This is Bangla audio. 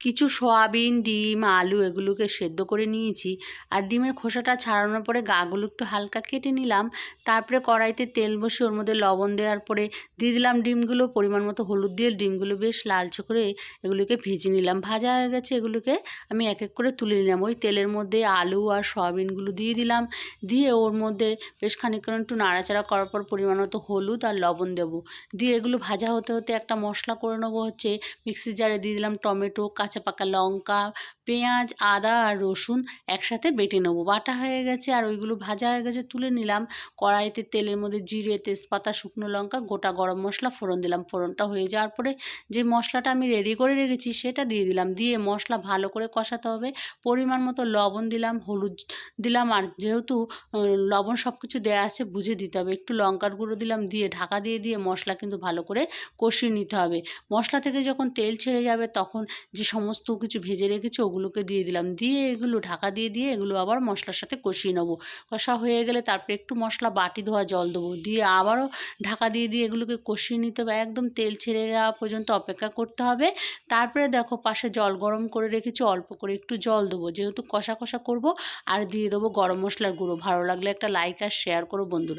কিছু সয়াবিন, ডিম, আলু এগুলোকে সেদ্ধ করে নিয়েছি। আর ডিমের খোসাটা ছাড়ানোর পরে গাগুলো একটু হালকা কেটে নিলাম। তারপরে কড়াইতে তেল বসিয়ে ওর মধ্যে লবণ দেওয়ার পরে দিয়ে দিলাম ডিমগুলো, পরিমাণ মতো হলুদ দিয়ে ডিমগুলো বেশ লালচে করে এগুলোকে ভেজে নিলাম। ভাজা হয়ে গেছে, এগুলোকে আমি এক এক করে তুলে নিলাম। ওই তেলের মধ্যে আলু আর সয়াবিনগুলো দিয়ে দিলাম, দিয়ে ওর মধ্যে বেশ খানিকক্ষণ একটু নাড়াচাড়া করার পর পরিমাণ মতো হলুদ আর লবণ দেবো। দিয়ে এগুলো ভাজা হতে হতে একটা মশলা করে নেবো। হচ্ছে মিক্সির জারে দিয়ে দিলাম টমেটো, কাঁচা পাকা লঙ্কা, পেঁয়াজ, আদা আর রসুন একসাথে বেটে নেবো। বাটা হয়ে গেছে আর ওইগুলো ভাজা হয়ে গেছে, তুলে নিলাম। কড়াইতে তেলের মধ্যে জিরে, তেজপাতা, শুকনো লঙ্কা, গোটা গরম মশলা ফোড়ন দিলাম। ফোড়নটা হয়ে যাওয়ার পরে যে মশলাটা আমি রেডি করে রেখেছি সেটা দিয়ে দিলাম। দিয়ে মশলা ভালো করে কষাতে হবে। পরিমাণ মতো লবণ দিলাম, হলুদ দিলাম। আর যেহেতু লবণ সব কিছু দেওয়া আছে বুঝে দিতে হবে। একটু লঙ্কার গুঁড়ো দিলাম, দিয়ে ঢাকা দিয়ে মশলা কিন্তু ভালো করে কষিয়ে নিতে হবে। মশলা থেকে যখন তেল ছেড়ে যাবে তখন যে সমস্ত কিছু ভেজে রেখেছি ওগুলোকে দিয়ে দিলাম। দিয়ে এগুলো ঢাকা দিয়ে এগুলো আবার মশলার সাথে কষিয়ে নেবো। কষা হয়ে গেলে তারপরে একটু মশলা বাটি ধোয়া জল দেবো। দিয়ে আবারও ঢাকা দিয়ে এগুলোকে কষিয়ে নিতে হবে। একদম তেল ছেড়ে যাওয়া পর্যন্ত অপেক্ষা করতে হবে। তারপরে দেখো পাশে জল গরম করে রেখেছি, অল্প করে একটু জল দেবো যেহেতু কষা কষা করব। আর দিয়ে দেবো গরম মশলার গুঁড়ো। ভালো লাগলে একটা লাইক আর শেয়ার করো বন্ধুরা।